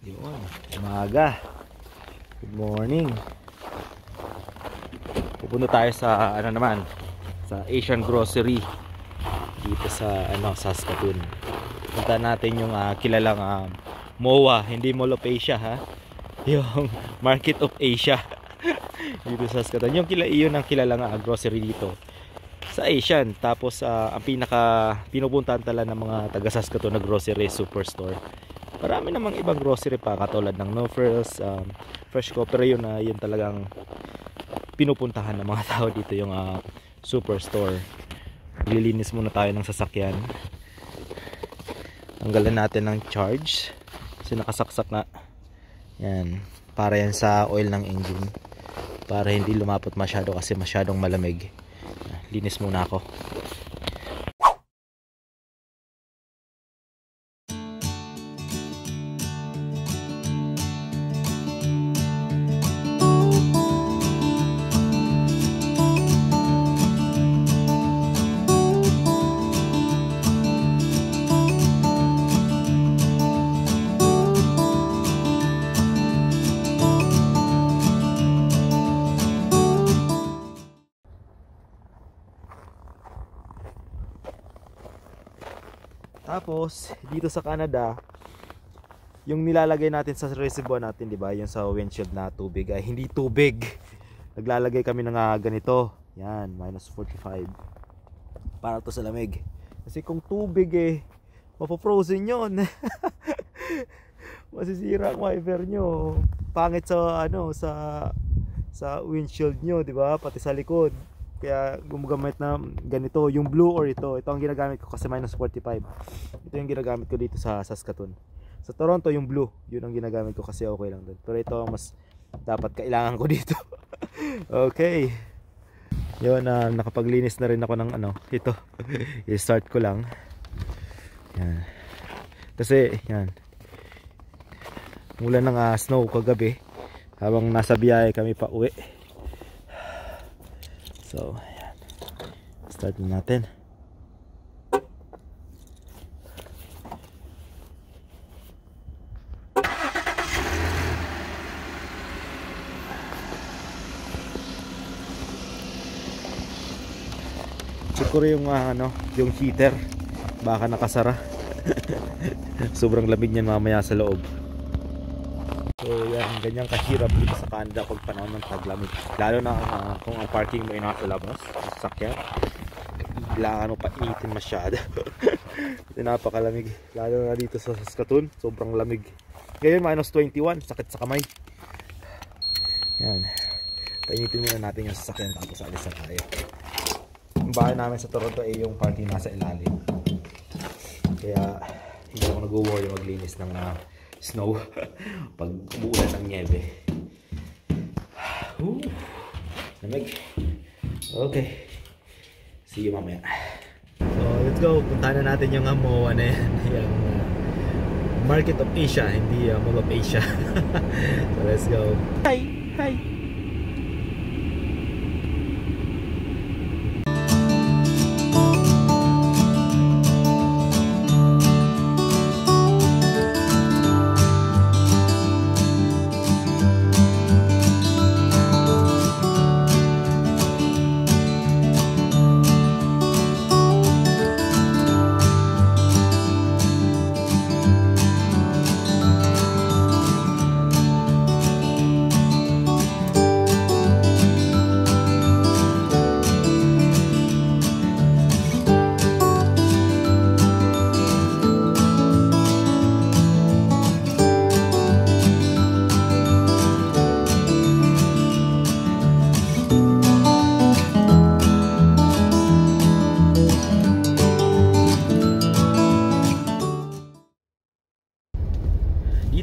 Yun, umaga. Good morning. Pupunta tayo sa ano naman, sa Asian Grocery dito sa Saskatoon. Punta natin yung kilalang MOA, hindi Mall of Asia ha. Yung Market of Asia dito sa Saskatoon. Yun ang kilalang grocery dito sa Asian. Tapos ang pinaka pinupuntahan tala ng mga taga Saskatoon na grocery superstore. Marami namang ibang grocery pa katulad ng No Frills, Fresh Co, pero yun talagang pinupuntahan ng mga tao dito yung superstore. Maglilinis muna tayo ng sasakyan. Tanggalan natin ng charge kasi nakasaksak na. Yan, para yan sa oil ng engine, para hindi lumapot masyado kasi masyadong malamig. Linis muna ako. Tapos dito sa Canada, yung nilalagay natin sa reservoir natin, di ba, yung sa windshield na tubig ay hindi tubig. Naglalagay kami ng ganito. Yan, -45. Para to sa lamig. Kasi kung tubig mapofrozen yun. Masisira ang wiper nyo. Pangit sa sa windshield nyo, di ba? Pati sa likod. Kaya gumagamit na ganito, yung blue or ito ang ginagamit ko kasi -45. Ito yung ginagamit ko dito sa Saskatoon. Sa Toronto yung blue, yun ang ginagamit ko kasi okay lang doon. Pero ito ang mas dapat kailangan ko dito. Okay. Yun, nakapaglinis na rin ako ng ito. I-start ko lang. Yan. Kasi yan, mula ng snow kagabi habang nasa biyahe kami pa uwi. So, ayan. Start na natin. Check ko rin yung heater. Baka nakasara. Sobrang lamig niyan mamaya sa loob. So yan, ganyan kahirap dito sa Canada kung panahon ng taglamig. Lalo na kung ang parking mo ay nasa labas, sakyan, kailangan mo pa initin masyado. Kasi napakalamig. Lalo na dito sa Saskatoon, sobrang lamig. Ngayon -21, sakit sa kamay. Yan, painitin muna natin yung sasakyan tapos alis na tayo. Yung bahay namin sa Toronto ay yung parking nasa ilalim. Kaya hindi ako nag-worry maglinis ng snow pag umuulan ng niebe. Lamig. Okay, see you mamaya. So let's go, puntahan na natin yung MOA na yan. Yung Market of Asia, hindi Mall of Asia. So let's go. Hi.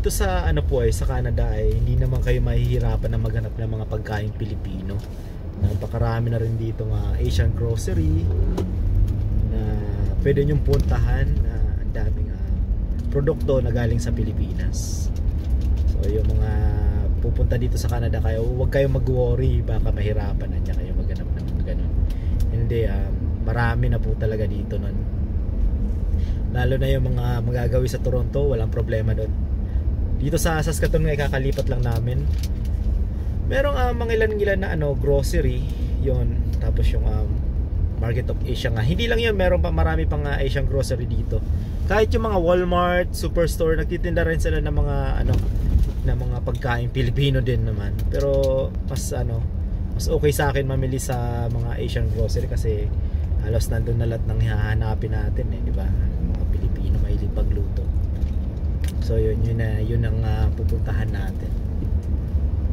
Dito sa sa Canada hindi naman kayo mahihirapan na maghanap ng mga pagkain Pilipino. Napakarami na rin dito Asian grocery na pwede nyong puntahan. Ang daming produkto na galing sa Pilipinas. So yung mga pupunta dito sa Canada, kayo huwag kayong mag-worry baka mahirapan na kayo maghanap ng ganun. Hindi, marami na po talaga dito nun. Lalo na yung mga magagawi sa Toronto, walang problema doon. Dito sa Saskatoon nga kakalipat lang namin. Merong mga ilan na grocery, yon. Tapos yung Market of Asia nga. Hindi lang yun, meron pa marami pang Asian grocery dito. Kahit yung mga Walmart, Superstore, nagtitinda rin sila ng mga ng mga pagkain Pilipino din naman. Pero mas okay sa akin mamili sa mga Asian grocery kasi halos nandun na lahat ng hahanapin natin di ba? Mga Pilipino mahilig pagluto. So yun ang pupuntahan natin.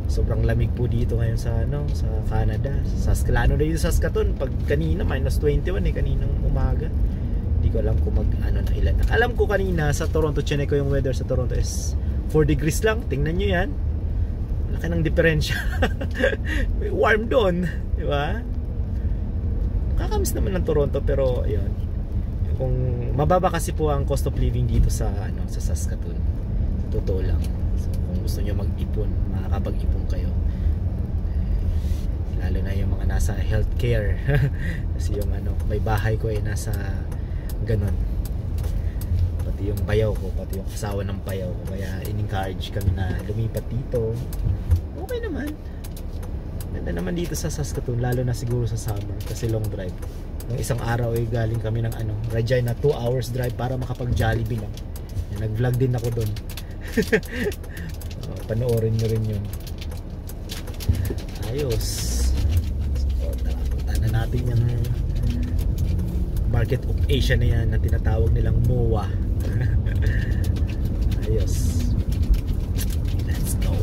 Sobrang lamig po dito ngayon sa Canada. Sa Saskatoon pag kanina -21 kaninang umaga. Hindi ko alam kung ng ilan. Alam ko kanina sa Toronto, chinek ko yung weather sa Toronto is 4 degrees lang. Tingnan nyo yan. Laki ng diferensya. Warm doon, di ba? Kakamiss naman ng Toronto pero ayun. Kung mababa kasi po ang cost of living dito sa Saskatoon. Totoo lang. So, kung gusto niyo mag-ipon, makakapag-ipon kayo. Lalo na yung mga nasa healthcare. Kasi yung may bahay ko nasa ganon. Pati yung bayaw ko, pati yung asawa ng bayaw ko. Kaya in-encourage kami na lumipat dito. Okay naman. Ganda naman dito sa Saskatoon, lalo na siguro sa summer kasi long drive. Nung isang araw galing kami ng Regina, 2 hours drive para makapag-Jollibee lang. Nag-vlog din ako doon. Panoorin nyo rin yun. Ayos. So, punta na natin yung Market of Asia na yan na tinatawag nilang MOA. Ayos. Let's go.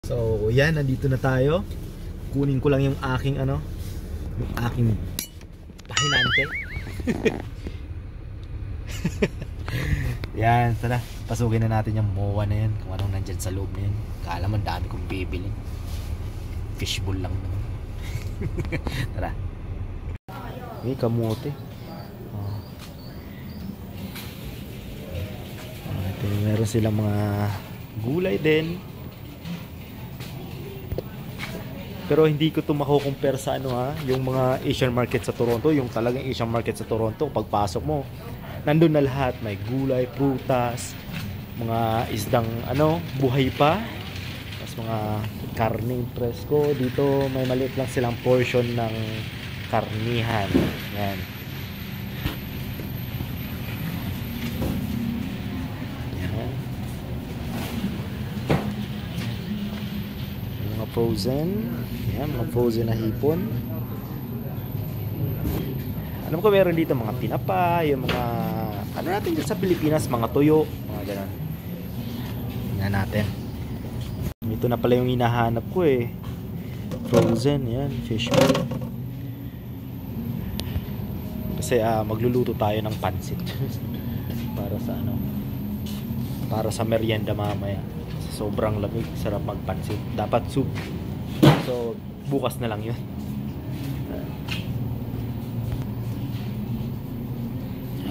So, yan, nandito na tayo. Kunin ko lang yung aking yung aking pahinante. Yan, tara. Pasukin na natin yung MOA na yan. Kung anong nandyan sa loob na yan. Kala mo dami kong bibili. Fishbowl lang naman. Tara. May kamote. Ito, meron silang mga gulay din. Pero hindi ko ito makukumpare sa yung mga Asian market sa Toronto, yung talagang Asian market sa Toronto. Pagpasok mo, nandun na lahat, may gulay, prutas, mga isdang buhay pa, tapos mga karne presko. Dito may maliit lang silang portion ng karnihan. Yan. Frozen. Yan, mga frozen na hipon. Alam ko meron dito mga tinapa, yung mga natin dito sa Pilipinas, mga tuyo, mga ganun. Tingnan natin. Ito na pala yung hinahanap ko frozen, yan, fish meal. Kasi magluluto tayo ng pansit. Para sa merienda mamaya. Sobrang lamig, sarap magpansit. Dapat soup. So, bukas na lang yun.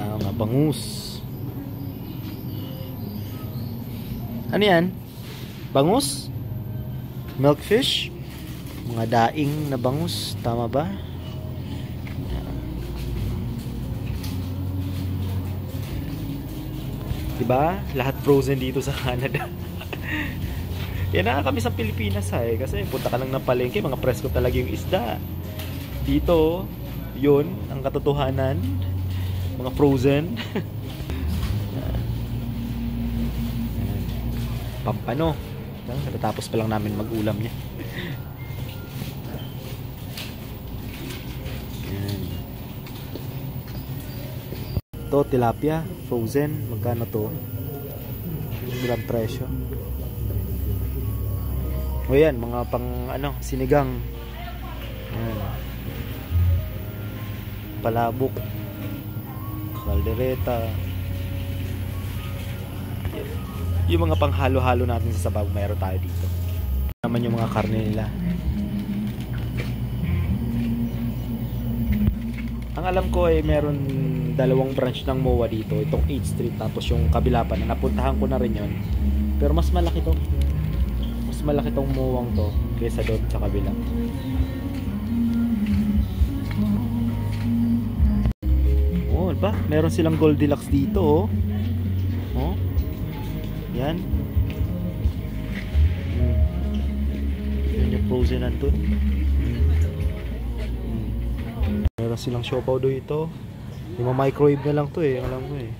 Mga bangus. Ano yan? Bangus? Milkfish? Mga daing na bangus. Tama ba? Diba? Lahat frozen dito sa Canada. Yan na kami sa Pilipinas kasi punta ka lang ng palengke, mga presko talaga yung isda. Dito, yun ang katotohanan, mga frozen. pampano. Natapos pa lang namin mag-ulam niya. Yan. Ito, tilapia, frozen. Magkano to? Ilang presyo? O yan, mga pang sinigang. Yan. Palabok, kaldereta. Yung mga panghalo-halo natin sa sabaw, mayroon tayo dito. Naman yung mga karne nila. Ang alam ko ay meron dalawang branch ng MOA dito. Itong 8th Street, tapos yung kabila pa na napuntahan ko na rin yon. Pero mas malaki to. Mas malaki tong MOA to kaysa doon sa kabila. Oh, ba? Meron silang Goldilocks dito, oh. Oh. Yan. Yan yung frozen nandun. Meron silang siopaw dito. Yung microwave na lang to eh. Alam ko eh.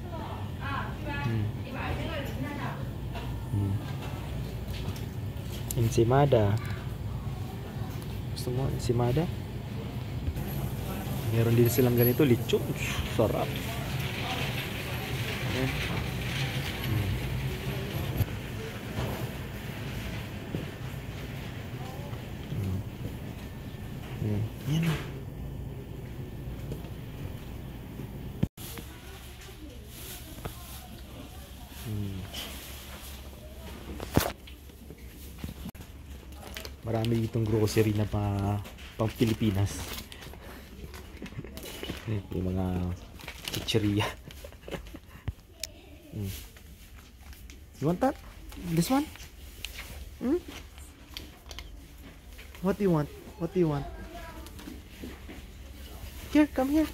Ensimada. Gusto mo ensimada? Meron din silang ganito, lechon. Sarap. Ayan. Yan. Marami itong grocery na pang Pilipinas. Yung mga chicheria. You want that? This one? What do you want? What do you want? Here, come here.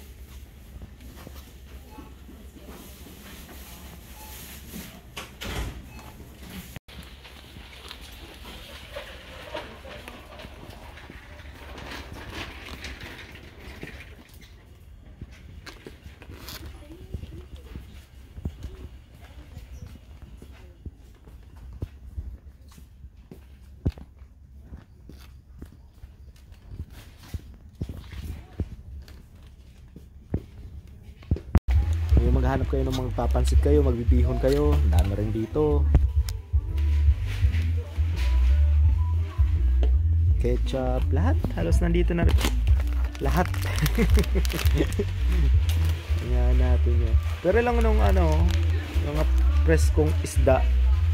Maghanap kayo ng magpapansit kayo, magbibihon kayo, dami rin dito. Ketchup, lahat, halos nandito na rin. Lahat. Ayan natin yun. Pero lang nung mga preskong isda,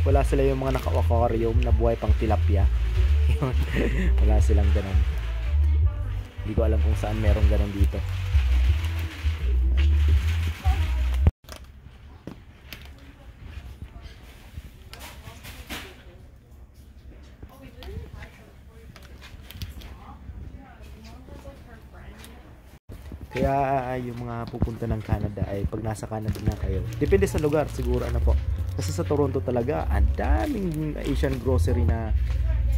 wala sila yung mga naka-aquarium na buhay pang tilapia. Wala silang ganun. Hindi ko alam kung saan merong ganun dito. Kaya yung mga pupunta ng Canada ay pag nasa Canada na kayo, depende sa lugar siguro po. Kasi sa Toronto talaga ang daming Asian grocery na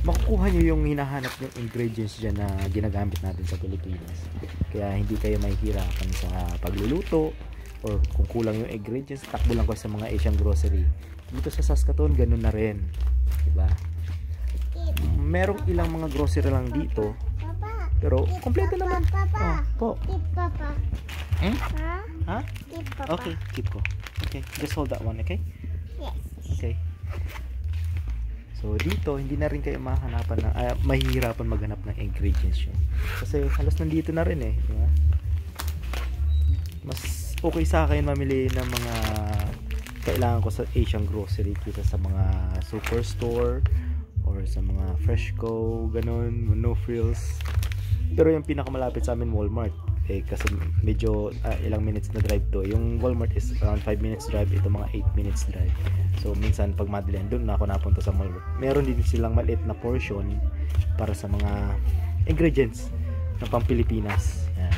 makukuha nyo yung hinahanap yung ingredients dyan na ginagamit natin sa Pilipinas. Kaya hindi kayo mahihirapan sa pagluluto or kung kulang yung ingredients, takbo lang kayo sa mga Asian grocery. Dito sa Saskatoon ganun na rin, diba? Merong ilang mga grocery lang dito, pero kompleto naman. Oh, po. Keep Papa. Ha? Keep Papa. Okay, keep ko. Okay, just hold that one, okay? Yes. Okay. So dito hindi na rin kayo mahihirapan maghanap ng ingredients yun. Kasi halos nandito na rin eh, di ba? Mas okay sa akin mamili ng mga kailangan ko sa Asian grocery kaysa sa mga superstore or sa mga Freshco, ganun, no frills. Pero yung pinakamalapit sa amin Walmart eh, kasi medyo ilang minutes na drive to. Yung Walmart is around 5 minutes drive, ito mga 8 minutes drive. So minsan pag madalian doon na ako napunta sa Walmart. Meron din silang maliit na portion para sa mga ingredients na pang Pilipinas. Yan.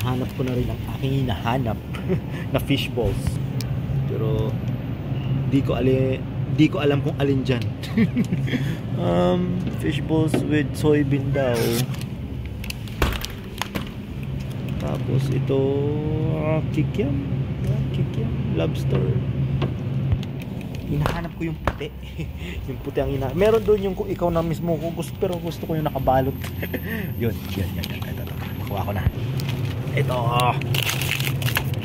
Hanap ko na rin ang aking hinahanap na fish balls. Pero di ko alam kung alin dyan. Fish balls with soybean daw. Tapos ito, kikiam. Kikiam, lobster. Hinahanap ko yung puti. Yung puti ang hinahanap. Meron doon yung ikaw na mismo ko gusto, pero gusto ko yung nakabalot. Yun. Ito. Makuha ko na. Ito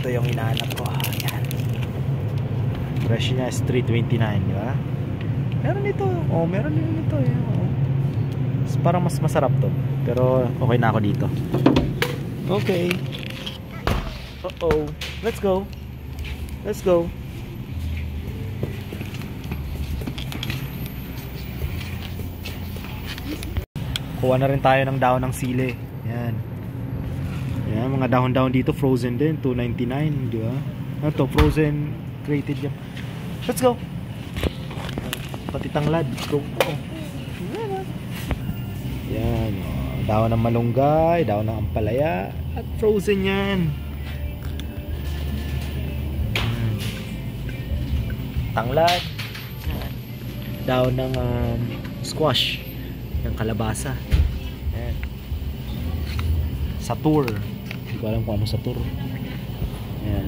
yung hinahanap ko. Yan. Fresh niya is $3.29, di ba? Meron ito. Meron din ito. Parang mas masarap to. Pero okay na ako dito. Okay. Let's go. Kuha na rin tayo ng dahon ng sili. Yan, mga dahon-dahon dito frozen din, $2.99, di ba? Ano to, frozen created yan. Let's go. Pati tanglad. Go. Yan, dahon ng malunggay, dahon ng ampalaya, at frozen yan. Tanglad, dahon ng squash, yung kalabasa. Yan. Satur, hindi ko alam kung ano satur. Yan.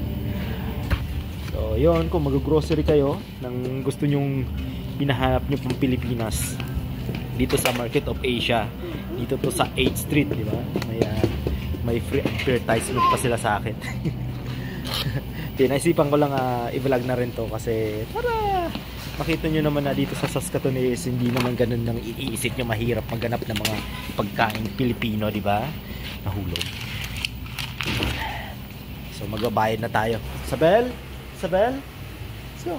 So yun, kung mag-grocery kayo ng gusto nyong hinahanap nyo pang Pilipinas dito sa Market of Asia, dito to sa 8th Street, di ba? May free advertisement pa sila sa akin. Naisipan ko lang i-vlog na rin to kasi para makita nyo naman na dito sa Saskatoon is hindi naman ganun nang iisip nyo mahirap maghanap ng mga pagkain Pilipino, di ba? Nahulog. So magbabayad na tayo. Sabel? Let's go.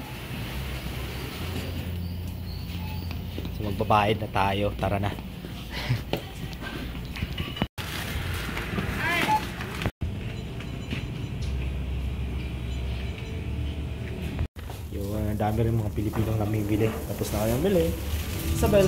So magbabayad na tayo. Tara na. Yung dami rin mga Pilipinong namimili. Tapos na kayong bili. Sabel.